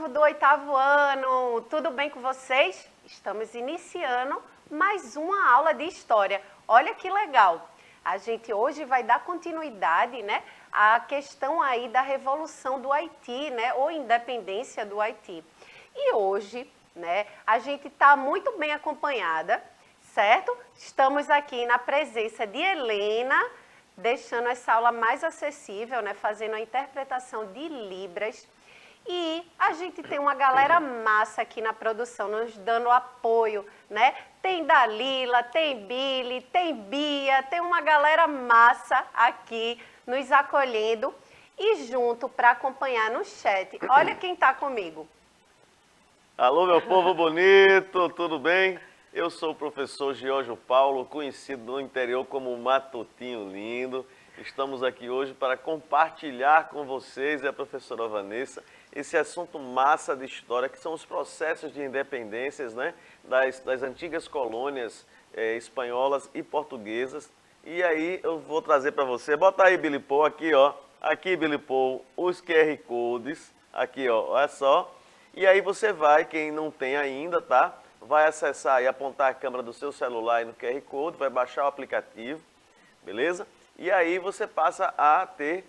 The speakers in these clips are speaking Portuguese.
povo do 8º ano, tudo bem com vocês? Estamos iniciando mais uma aula de história. Olha que legal! A gente hoje vai dar continuidade, né, à questão aí da Revolução do Haiti, né, ou independência do Haiti. E hoje, né, a gente está muito bem acompanhada, certo? Estamos aqui na presença de Helena, deixando essa aula mais acessível, né, fazendo a interpretação de Libras. E a gente tem uma galera massa aqui na produção, nos dando apoio, né? Tem Dalila, tem Billy, tem Bia, tem uma galera massa aqui nos acolhendo e junto para acompanhar no chat. Olha quem está comigo. Alô, meu povo bonito, tudo bem? Eu sou o professor Giorgio Paulo, conhecido no interior como Matutinho Lindo. Estamos aqui hoje para compartilhar com vocês e a professora Vanessa esse assunto massa de história, que são os processos de independências, né, das antigas colônias espanholas e portuguesas. E aí eu vou trazer para você, bota aí, Billy Paul, aqui ó, aqui Billy Paul, os QR Codes, aqui ó, olha só. E aí você vai, quem não tem ainda, tá? Vai acessar e apontar a câmera do seu celular aí no QR Code, vai baixar o aplicativo, beleza? E aí você passa a ter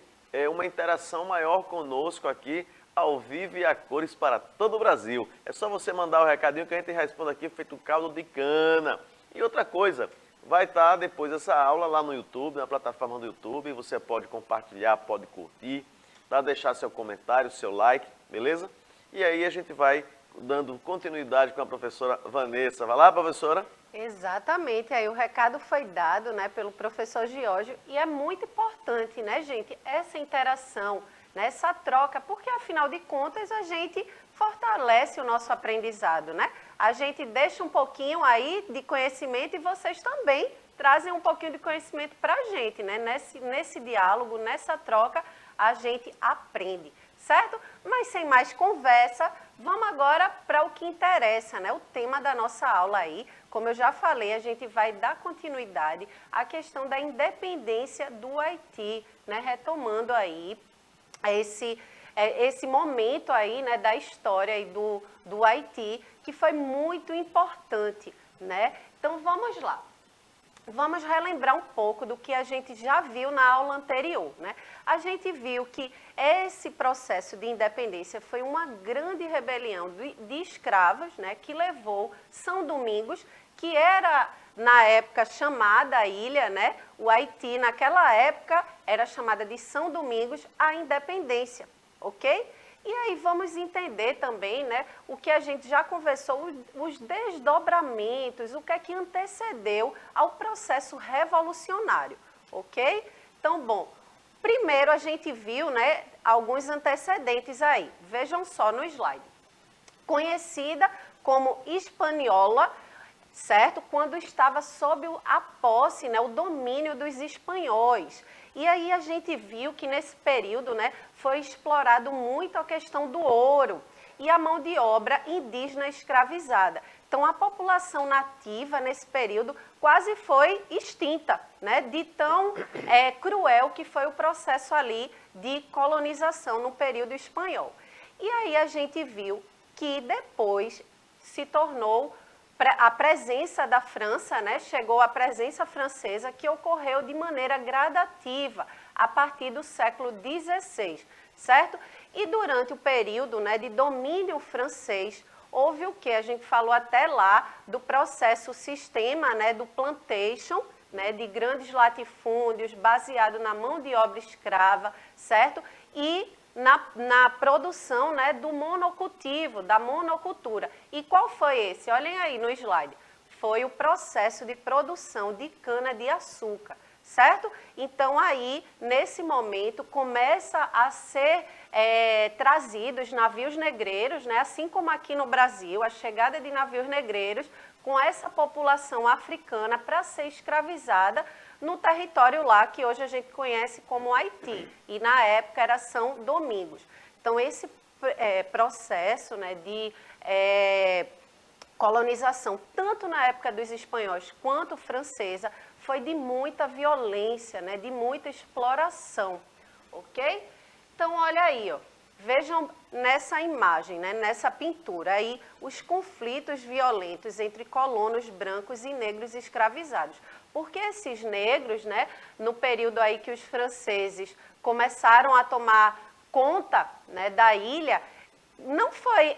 uma interação maior conosco aqui, ao vivo e a cores para todo o Brasil. É só você mandar o recadinho que a gente responde aqui, feito caldo de cana. E outra coisa, vai estar depois dessa aula lá no YouTube, na plataforma do YouTube, você pode compartilhar, pode curtir, tá? Deixar seu comentário, seu like, beleza? E aí a gente vai dando continuidade com a professora Vanessa. Vai lá, professora? Exatamente, aí o recado foi dado, né, pelo professor Giorgio e é muito importante, né, gente, essa interação, né, essa troca, porque afinal de contas a gente fortalece o nosso aprendizado, né? A gente deixa um pouquinho aí de conhecimento e vocês também trazem um pouquinho de conhecimento para a gente, né? Nesse diálogo, nessa troca, a gente aprende, certo? Mas sem mais conversa, vamos agora para o que interessa, né? O tema da nossa aula aí, como eu já falei, a gente vai dar continuidade à questão da independência do Haiti, né? Retomando aí esse momento aí, né, da história aí do Haiti, que foi muito importante, né? Então vamos lá. Vamos relembrar um pouco do que a gente já viu na aula anterior, né? A gente viu que esse processo de independência foi uma grande rebelião de escravos, né? Que levou São Domingos, que era na época chamada a ilha, né? O Haiti naquela época era chamada de São Domingos, à independência, ok? E aí vamos entender também, né, o que a gente já conversou, os desdobramentos, o que é que antecedeu ao processo revolucionário, ok? Então, bom, primeiro a gente viu, né, alguns antecedentes aí. Vejam só no slide. Conhecida como Hispaniola, certo? Quando estava sob a posse, né, o domínio dos espanhóis. E aí a gente viu que nesse período, né, foi explorado muito a questão do ouro e a mão de obra indígena escravizada. Então a população nativa nesse período quase foi extinta, né, de tão cruel que foi o processo ali de colonização no período espanhol. E aí a gente viu que depois se tornou a presença da França, né, chegou a presença francesa que ocorreu de maneira gradativa a partir do século XVI, certo? E durante o período, né, de domínio francês, houve o que? A gente falou até lá do processo sistema, né, do plantation, né, de grandes latifúndios baseado na mão de obra escrava, certo? E na produção, né, do monocultivo, da monocultura. E qual foi esse? Olhem aí no slide. Foi o processo de produção de cana-de-açúcar, certo? Então aí, nesse momento, começa a ser trazidos navios negreiros, né, assim como aqui no Brasil, a chegada de navios negreiros com essa população africana para ser escravizada no território lá que hoje a gente conhece como Haiti, e na época era São Domingos. Então esse processo, né, de colonização, tanto na época dos espanhóis quanto francesa, foi de muita violência, né, de muita exploração, ok? Então olha aí, ó. Vejam nessa imagem, né, nessa pintura aí, os conflitos violentos entre colonos brancos e negros escravizados. Porque esses negros, né, no período aí que os franceses começaram a tomar conta, né, da ilha,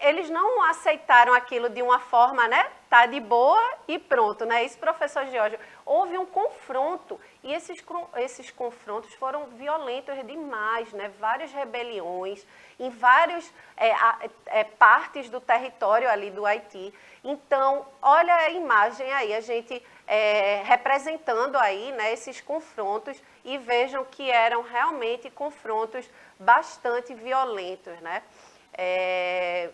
eles não aceitaram aquilo de uma forma, né, tá de boa e pronto, né, isso, professor Geórgio. Houve um confronto e esses confrontos foram violentos demais, né, várias rebeliões em várias partes do território ali do Haiti. Então, olha a imagem aí, a gente representando aí, né, esses confrontos e vejam que eram realmente confrontos bastante violentos, né?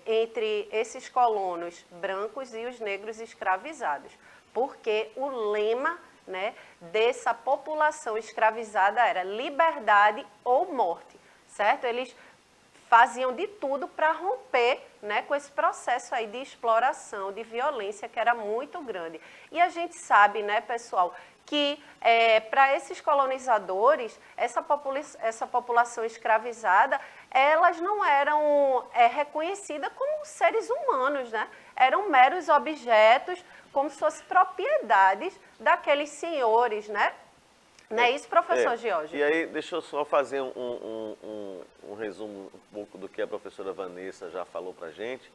Entre esses colonos brancos e os negros escravizados, porque o lema, né, dessa população escravizada era liberdade ou morte, certo? Eles faziam de tudo para romper, né, com esse processo aí de exploração, de violência que era muito grande. E a gente sabe, né, pessoal, que para esses colonizadores, essa população escravizada, elas não eram reconhecidas como seres humanos, né? Eram meros objetos, como se fossem propriedades daqueles senhores, né? Não é isso, professor Geórgio? E aí, deixa eu só fazer um resumo um pouco do que a professora Vanessa já falou para a gente.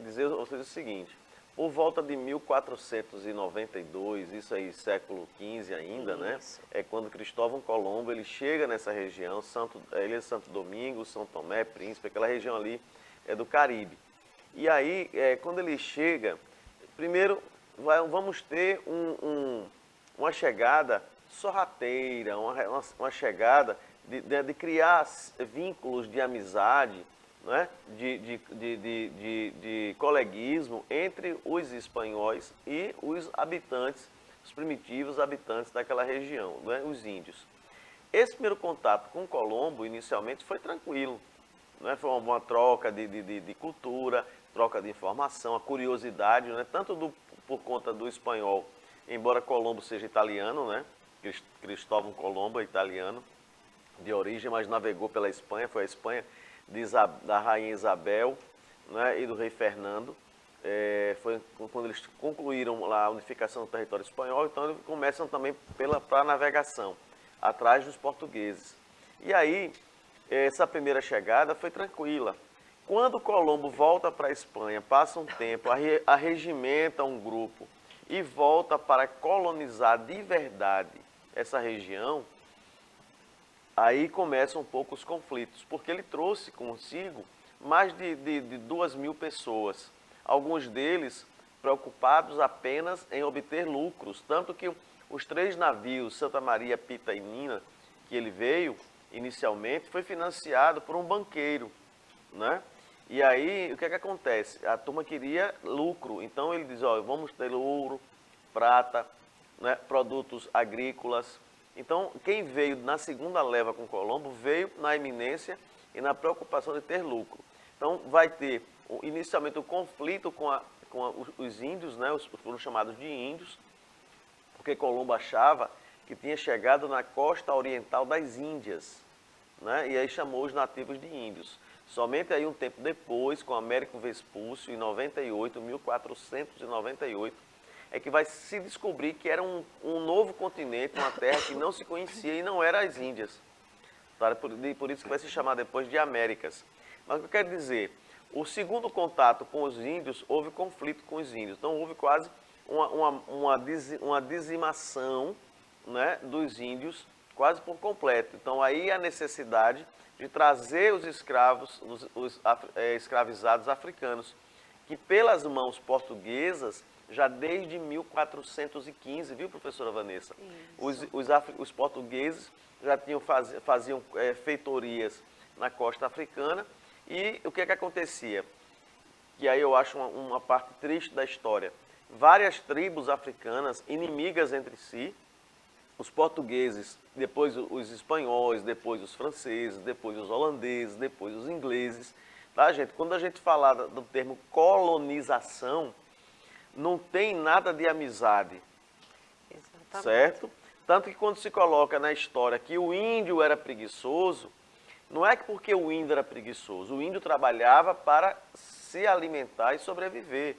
Dizer a vocês o seguinte: por volta de 1492, isso aí, século XV ainda, né? É quando Cristóvão Colombo ele chega nessa região, Ilha de Santo Domingo, São Tomé, Príncipe, aquela região ali do Caribe. E aí, quando ele chega, primeiro vamos ter uma chegada sorrateira, uma chegada de criar vínculos de amizade, né? de coleguismo entre os espanhóis e os habitantes, os primitivos habitantes daquela região, né? Os índios. Esse primeiro contato com Colombo, inicialmente, foi tranquilo, né? Foi uma troca de cultura, troca de informação, a curiosidade, né? Tanto por conta do espanhol, embora Colombo seja italiano, né? Cristóvão Colombo é italiano de origem, mas navegou pela Espanha, foi a Espanha da rainha Isabel, né, e do rei Fernando. Foi quando eles concluíram lá a unificação do território espanhol, então eles começam também para a navegação, atrás dos portugueses. E aí, essa primeira chegada foi tranquila. Quando Colombo volta para a Espanha, passa um tempo, arregimenta um grupo e volta para colonizar de verdade essa região, aí começam um pouco os conflitos, porque ele trouxe consigo mais de 2.000 pessoas, alguns deles preocupados apenas em obter lucros, tanto que os 3 navios, Santa Maria, Pita e Nina, que ele veio inicialmente, foi financiado por um banqueiro, né? E aí, o que acontece? A turma queria lucro, então ele diz, ó, vamos ter ouro, prata, né, produtos agrícolas. Então, quem veio na segunda leva com Colombo veio na iminência e na preocupação de ter lucro. Então, vai ter inicialmente o conflito com os índios, né, foram chamados de índios, porque Colombo achava que tinha chegado na costa oriental das Índias, né, e aí chamou os nativos de índios. Somente aí um tempo depois, com Américo Vespúcio, em 1498, é que vai se descobrir que era um novo continente, uma terra que não se conhecia e não era as Índias. Tá? Por isso que vai se chamar depois de Américas. Mas o que eu quero dizer, o segundo contato com os índios, houve conflito com os índios. Então houve quase uma dizimação, né, dos índios, quase por completo. Então aí a necessidade de trazer os escravos, os escravizados africanos, que pelas mãos portuguesas, já desde 1415, viu, professora Vanessa? Os portugueses já faziam feitorias na costa africana. E o que acontecia? Que aí eu acho uma parte triste da história. Várias tribos africanas, inimigas entre si, os portugueses, depois os espanhóis, depois os franceses, depois os holandeses, depois os ingleses. Tá, gente? Quando a gente fala do termo colonização, não tem nada de amizade, exatamente, certo? Tanto que quando se coloca na história que o índio era preguiçoso, Não é que porque o índio era preguiçoso, o índio trabalhava para se alimentar e sobreviver.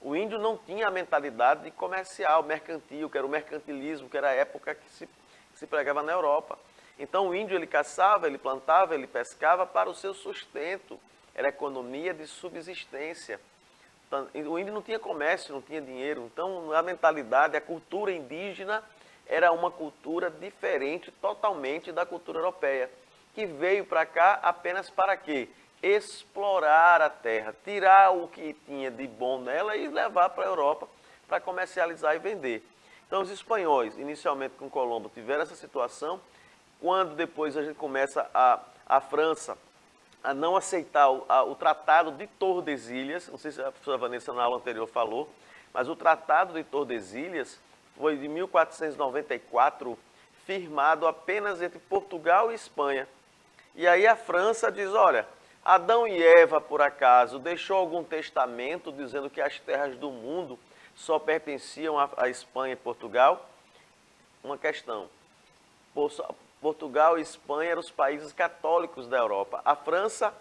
O índio não tinha a mentalidade de comercial, mercantil, que era o mercantilismo, que era a época que se pregava na Europa. Então o índio ele caçava, ele plantava, ele pescava para o seu sustento. Era economia de subsistência. O índio não tinha comércio, não tinha dinheiro. Então a mentalidade, a cultura indígena era uma cultura diferente totalmente da cultura europeia, que veio para cá apenas para quê? Explorar a terra, tirar o que tinha de bom nela e levar para a Europa para comercializar e vender. Então os espanhóis, inicialmente com Colombo, tiveram essa situação. Quando depois a gente começa a França a não aceitar o Tratado de Tordesilhas, não sei se a professora Vanessa na aula anterior falou, mas o Tratado de Tordesilhas foi de 1494, firmado apenas entre Portugal e Espanha. E aí a França diz, olha, Adão e Eva, por acaso, deixou algum testamento dizendo que as terras do mundo só pertenciam à Espanha e Portugal? Uma questão. Portugal e Espanha eram os países católicos da Europa. A França,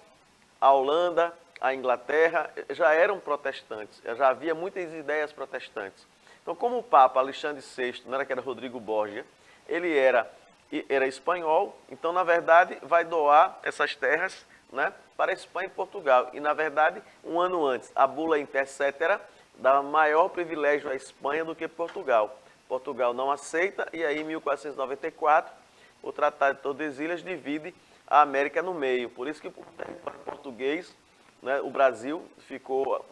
a Holanda, a Inglaterra já eram protestantes, já havia muitas ideias protestantes. Então, como o Papa Alexandre VI, não era que era Rodrigo Borgia, ele era espanhol, então, na verdade, vai doar essas terras, né, para a Espanha e Portugal. E, na verdade, um ano antes, a bula Intercetera dava maior privilégio à Espanha do que Portugal. Portugal não aceita e aí, em 1494, o Tratado de Tordesilhas divide a América no meio. Por isso que o território português, né, o Brasil, ficou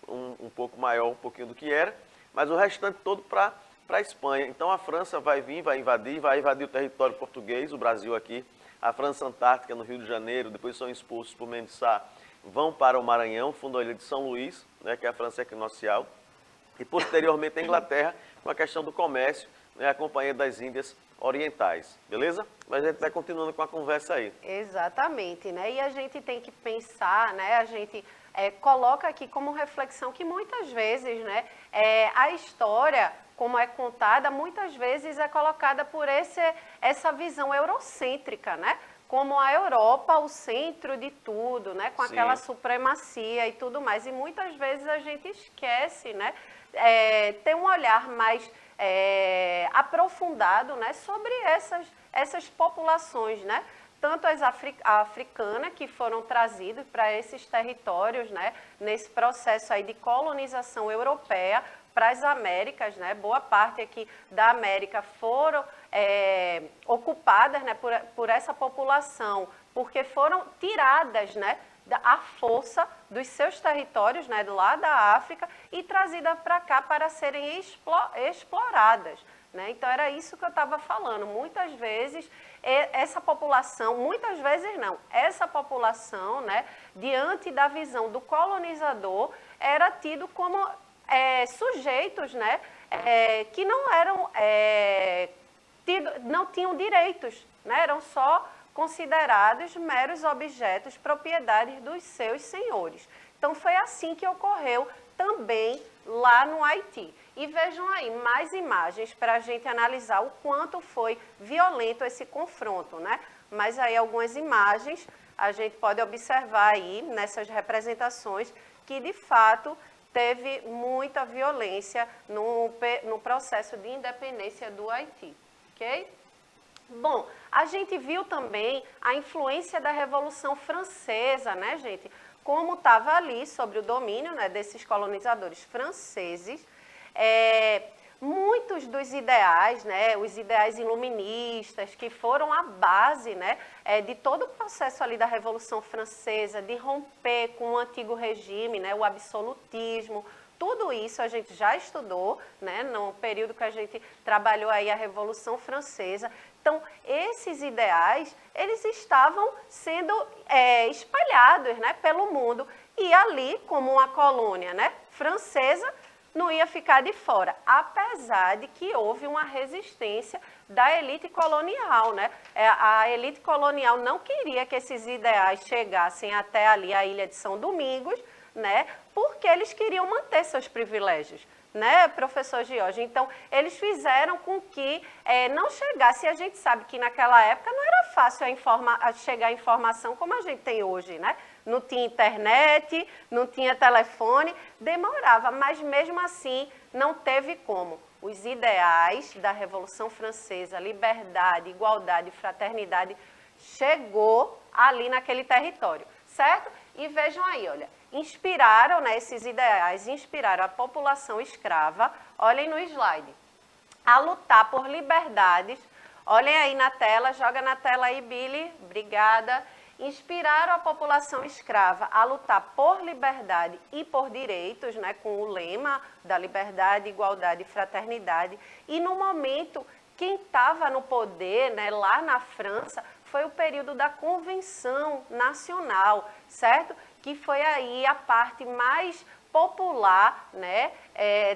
um pouco maior, um pouquinho do que era, mas o restante todo para a Espanha. Então a França vai vir, vai invadir o território português, o Brasil aqui. A França Antártica, no Rio de Janeiro, depois são expulsos por Mendes Sá, vão para o Maranhão, fundam a ilha de São Luís, né, que é a França equinocial. E posteriormente a Inglaterra, com a questão do comércio, né, a Companhia das Índias Orientais, beleza? Mas a gente vai continuando com a conversa aí. Exatamente, né? E a gente tem que pensar, né? A gente coloca aqui como reflexão que muitas vezes, né? A história, como é contada, muitas vezes é colocada por essa visão eurocêntrica, né? Como a Europa, o centro de tudo, né? Com aquela supremacia e tudo mais. E muitas vezes a gente esquece, né? Ter um olhar mais aprofundado, né, sobre essas populações, né, tanto as africanas que foram trazidas para esses territórios, né, nesse processo aí de colonização europeia para as Américas, né, boa parte aqui da América foram ocupadas, né, por essa população, porque foram tiradas, né, à força dos seus territórios, né, lá da África, e trazidas para cá para serem exploradas. Né? Então, era isso que eu estava falando. Muitas vezes, essa população, muitas vezes não, essa população, né, diante da visão do colonizador, era tido como sujeitos, né, que não eram, não tinham direitos, né, eram só considerados meros objetos, propriedades dos seus senhores. Então, foi assim que ocorreu também lá no Haiti. E vejam aí mais imagens para a gente analisar o quanto foi violento esse confronto, né? Mas aí algumas imagens a gente pode observar aí nessas representações que, de fato, teve muita violência no processo de independência do Haiti, ok? Bom, a gente viu também a influência da Revolução Francesa, né, gente? Como estava ali sobre o domínio, né, desses colonizadores franceses. Muitos dos ideais, né, os ideais iluministas, que foram a base, né, de todo o processo ali da Revolução Francesa, de romper com o antigo regime, né, o absolutismo. Tudo isso a gente já estudou, né, no período que a gente trabalhou aí a Revolução Francesa. Então, esses ideais, eles estavam sendo espalhados, né, pelo mundo. E ali, como uma colônia, né, francesa, não ia ficar de fora. Apesar de que houve uma resistência da elite colonial, né? A elite colonial não queria que esses ideais chegassem até ali a Ilha de São Domingos, né, porque eles queriam manter seus privilégios. né, professor Jorge? Então, eles fizeram com que não chegasse, e a gente sabe que naquela época não era fácil chegar a informação como a gente tem hoje, né? Não tinha internet, não tinha telefone, demorava, mas mesmo assim não teve como. Os ideais da Revolução Francesa, liberdade, igualdade, fraternidade, chegou ali naquele território, certo? E vejam aí, olha, inspiraram, né, esses ideais, inspiraram a população escrava, olhem no slide, a lutar por liberdades. Olhem aí na tela, joga na tela aí, Billy, obrigada. Inspiraram a população escrava a lutar por liberdade e por direitos, né, com o lema da liberdade, igualdade e fraternidade. E no momento, quem estava no poder, né, lá na França, foi o período da Convenção Nacional, certo? Que foi aí a parte mais popular, né,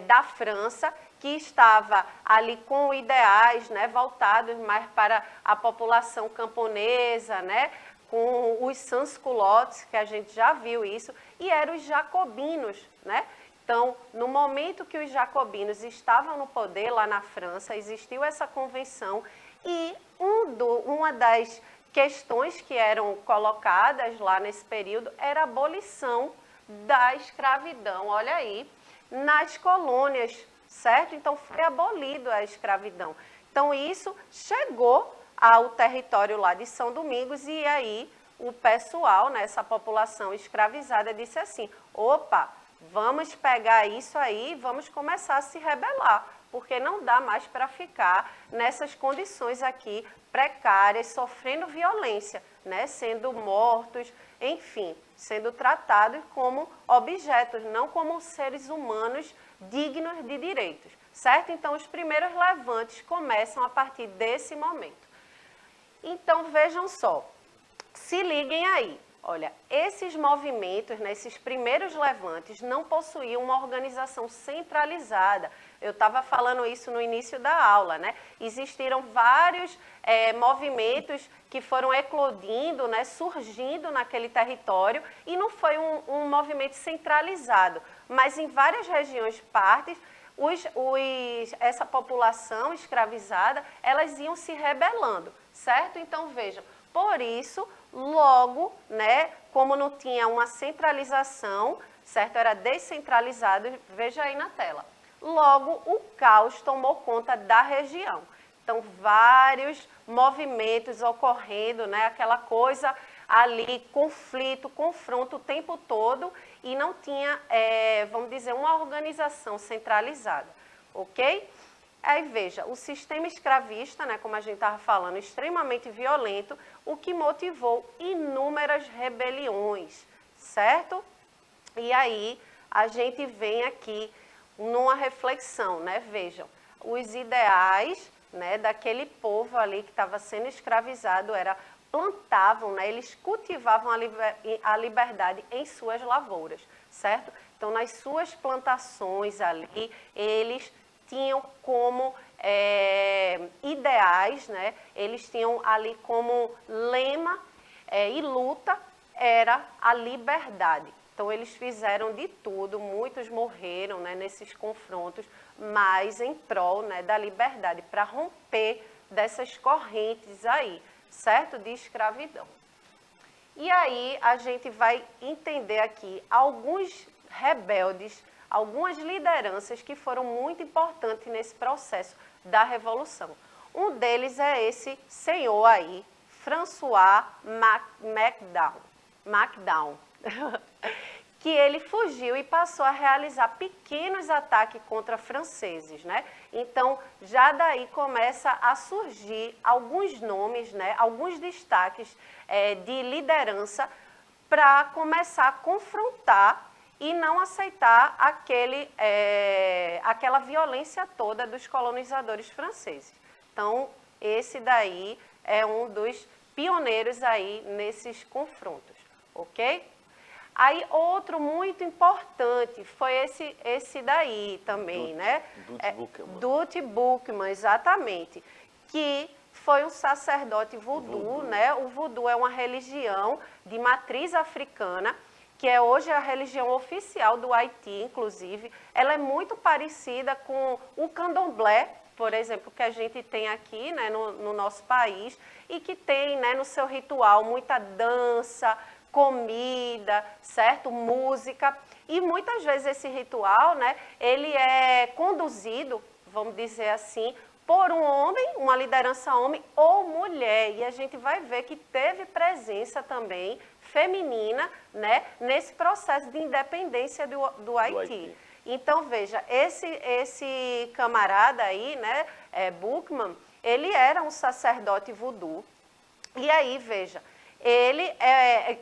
da França, que estava ali com ideais, né, voltados mais para a população camponesa, né, com os sans-culottes, que a gente já viu isso, e eram os jacobinos, né? Então, no momento que os jacobinos estavam no poder lá na França, existiu essa convenção e uma das questões que eram colocadas lá nesse período era a abolição da escravidão, olha aí, nas colônias, certo? Então, foi abolido a escravidão. Então, isso chegou ao território lá de São Domingos e aí o pessoal, né, essa população escravizada disse assim, opa, vamos pegar isso aí e vamos começar a se rebelar, porque não dá mais para ficar nessas condições aqui precárias, sofrendo violência, né, sendo mortos, enfim, sendo tratados como objetos, não como seres humanos dignos de direitos, certo? Então, os primeiros levantes começam a partir desse momento. Então, vejam só, se liguem aí, olha, esses movimentos, né, esses primeiros levantes não possuíam uma organização centralizada. Eu estava falando isso no início da aula, né? Existiram vários movimentos que foram eclodindo, né, surgindo naquele território e não foi um movimento centralizado, mas em várias regiões, partes, essa população escravizada, elas iam se rebelando, certo? Então, vejam, por isso, logo, né, como não tinha uma centralização, certo? Era descentralizado, veja aí na tela. Logo, o caos tomou conta da região. Então, vários movimentos ocorrendo, né, aquela coisa ali, conflito, confronto o tempo todo e não tinha, vamos dizer, uma organização centralizada, ok? Aí veja, o sistema escravista, né, como a gente estava falando, extremamente violento, o que motivou inúmeras rebeliões, certo? E aí a gente vem aqui numa reflexão, né? Vejam, os ideais, né, daquele povo ali que estava sendo escravizado plantavam, né, eles cultivavam a liberdade em suas lavouras, certo? Então, nas suas plantações ali, eles tinham como ideais, né, eles tinham ali como lema e luta, era a liberdade. Então, eles fizeram de tudo, muitos morreram, né, nesses confrontos, mas em prol, né, da liberdade, para romper dessas correntes aí, certo? De escravidão. E aí a gente vai entender aqui alguns rebeldes, algumas lideranças que foram muito importantes nesse processo da Revolução. Um deles é esse senhor aí, François MacDonald, que ele fugiu e passou a realizar pequenos ataques contra franceses, né? Então, já daí começa a surgir alguns nomes, né? Alguns destaques de liderança para começar a confrontar e não aceitar aquela violência toda dos colonizadores franceses. Então, esse daí é um dos pioneiros aí nesses confrontos, ok? Aí, outro muito importante foi esse daí também, né? Dutty Buchmann, exatamente, que foi um sacerdote voodoo, né? O voodoo é uma religião de matriz africana que é hoje a religião oficial do Haiti, inclusive, ela é muito parecida com o candomblé, por exemplo, que a gente tem aqui, né, no nosso país, e que tem, né, no seu ritual muita dança, comida, certo? Música. E muitas vezes esse ritual, né, ele é conduzido, vamos dizer assim, por um homem, uma liderança homem ou mulher. E a gente vai ver que teve presença também feminina, né, nesse processo de independência do Haiti. Então, veja, esse camarada aí, né, Boukman, ele era um sacerdote voodoo. E aí, veja,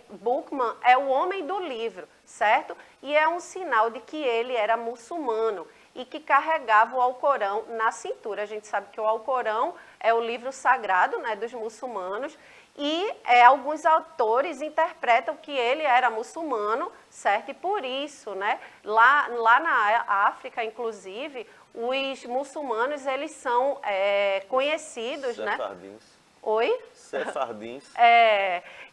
Boukman é o homem do livro, certo? E é um sinal de que ele era muçulmano e que carregava o Alcorão na cintura. A gente sabe que o Alcorão é o livro sagrado, né, dos muçulmanos, e alguns autores interpretam que ele era muçulmano, certo? E por isso, né, lá na África, inclusive, os muçulmanos, eles são conhecidos, né? Oi? Sefardins.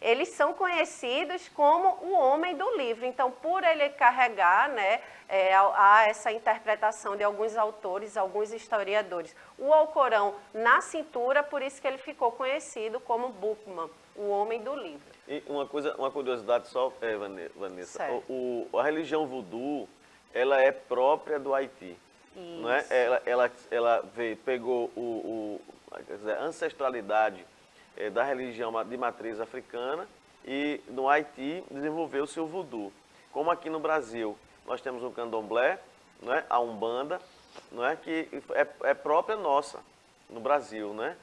Eles são conhecidos como o homem do livro. Então, por ele carregar, né, essa interpretação de alguns autores, alguns historiadores, o Alcorão na cintura, por isso que ele ficou conhecido como Boukman, o homem do livro. E uma curiosidade só, Vanessa, a religião voodoo, ela é própria do Haiti. Isso. Não é? Ela pegou a ancestralidade da religião de matriz africana e no Haiti desenvolveu-se o voodoo. Como aqui no Brasil nós temos o candomblé, não é? A umbanda, não é? Que é própria nossa no Brasil, né?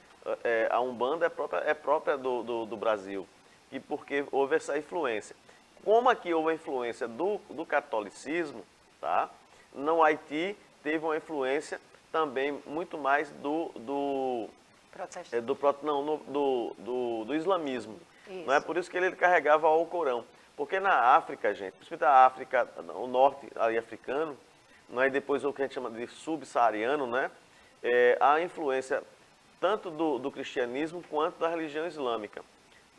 A umbanda é própria do Brasil, e porque houve essa influência. Como aqui houve a influência do catolicismo, tá? No Haiti teve uma influência também muito mais do islamismo. Isso. Não é por isso que ele carregava o Alcorão. Porque na África, gente, principalmente a África, o norte ali africano, não é? E depois o que a gente chama de subsaariano, né? A influência tanto do cristianismo quanto da religião islâmica.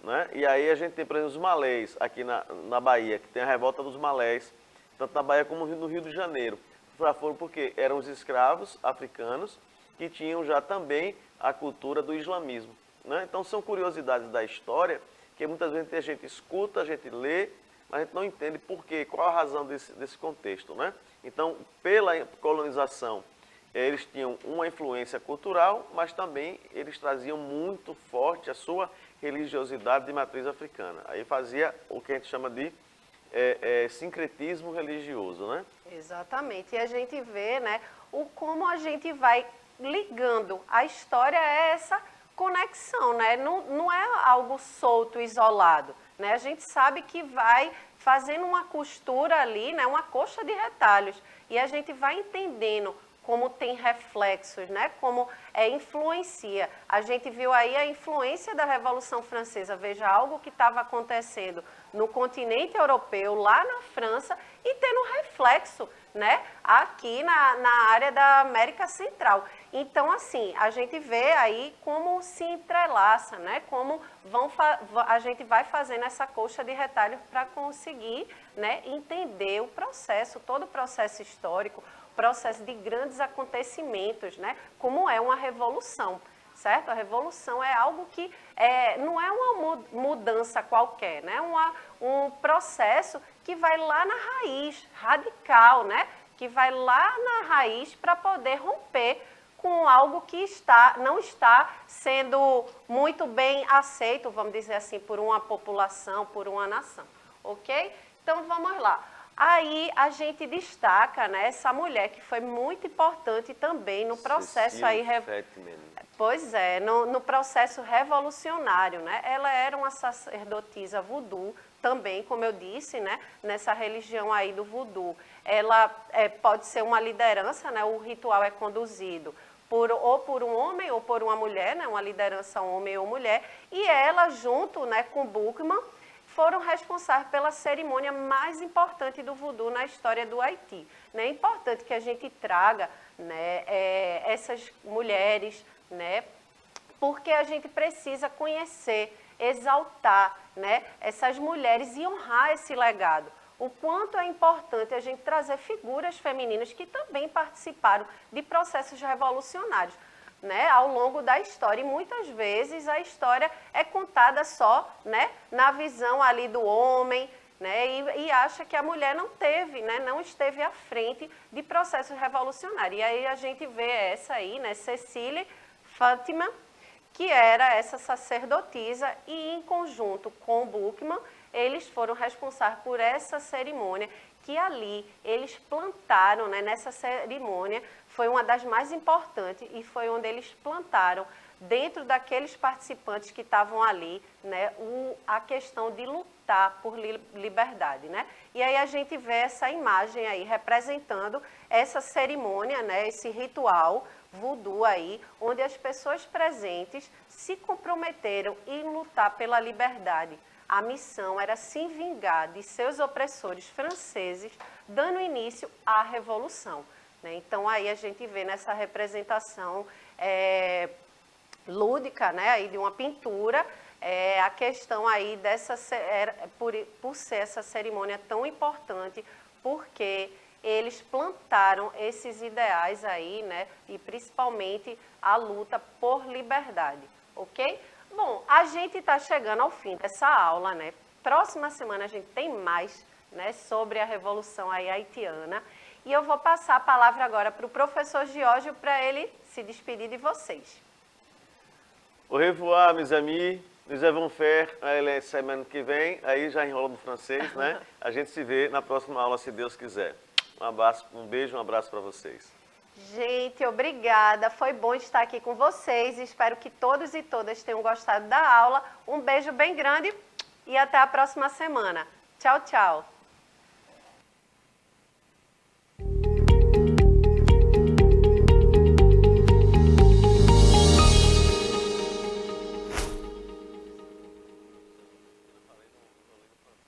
Né? E aí a gente tem, por exemplo, os malês aqui na Bahia, que tem a revolta dos malés, tanto na Bahia como no Rio de Janeiro. Foram porque eram os escravos africanos que tinham já também a cultura do islamismo. Né? Então são curiosidades da história que muitas vezes a gente escuta, a gente lê, mas a gente não entende por quê, qual a razão desse contexto. Né? Então, pela colonização, eles tinham uma influência cultural, mas também eles traziam muito forte a sua religiosidade de matriz africana. Aí fazia o que a gente chama de sincretismo religioso, né? Exatamente. E a gente vê, né, como a gente vai ligando. A história é essa conexão, né? Não é algo solto, isolado, né? A gente sabe que vai fazendo uma costura ali, né, uma coxa de retalhos, e a gente vai entendendo como tem reflexos, né? Como influencia. A gente viu aí a influência da Revolução Francesa, veja, algo que estava acontecendo no continente europeu, lá na França, e tendo reflexo, né? Aqui na área da América Central. Então, assim, a gente vê aí como se entrelaça, né? Como a gente vai fazendo essa coxa de retalhos para conseguir, né, entender o processo, todo o processo histórico, processo de grandes acontecimentos, né? Como é uma revolução, certo? A revolução é algo que não é uma mudança qualquer, né? Um processo que vai lá na raiz, radical, né? Que vai lá na raiz para poder romper com algo que não está sendo muito bem aceito, vamos dizer assim, por uma população, por uma nação, ok? Então, vamos lá. Aí a gente destaca, né, essa mulher que foi muito importante também no processo aí, pois é, no processo revolucionário, né? Ela era uma sacerdotisa voodoo também, como eu disse, né, nessa religião aí do voodoo. Ela pode ser uma liderança, né? O ritual é conduzido ou por um homem ou por uma mulher, né? Uma liderança homem ou mulher, e ela junto, né, com Boukman, foram responsáveis pela cerimônia mais importante do voodoo na história do Haiti. É importante que a gente traga, né, essas mulheres, né, porque a gente precisa conhecer, exaltar, né, essas mulheres e honrar esse legado. o quanto é importante a gente trazer figuras femininas que também participaram de processos revolucionários, né, ao longo da história. E muitas vezes a história é contada só, né, na visão ali do homem, né, e acha que a mulher não teve, né, não esteve à frente de processos revolucionários. E aí a gente vê essa aí, né, Cecília Fátima, que era essa sacerdotisa, e em conjunto com Buchmann, eles foram responsáveis por essa cerimônia, que ali eles plantaram, né, nessa cerimônia, foi uma das mais importantes, e foi onde eles plantaram, dentro daqueles participantes que estavam ali, né, a questão de lutar por liberdade, né? E aí a gente vê essa imagem aí representando essa cerimônia, né, esse ritual voodoo aí, onde as pessoas presentes se comprometeram em lutar pela liberdade. A missão era se vingar de seus opressores franceses, dando início à Revolução, né? Então aí a gente vê nessa representação lúdica, né, aí de uma pintura, a questão aí dessa, por ser essa cerimônia tão importante, porque eles plantaram esses ideais aí, né, e principalmente a luta por liberdade, ok? Bom, a gente está chegando ao fim dessa aula, né? Próxima semana a gente tem mais, né, sobre a Revolução aí haitiana, e eu vou passar a palavra agora para o professor Giorgio para ele se despedir de vocês. Au revoir, mes amis. Nous allons faire a semana que vem, aí já enrola no francês, né? A gente se vê na próxima aula, se Deus quiser. Um abraço, um beijo, um abraço para vocês. Gente, obrigada. Foi bom estar aqui com vocês. Espero que todos e todas tenham gostado da aula. Um beijo bem grande e até a próxima semana. Tchau, tchau.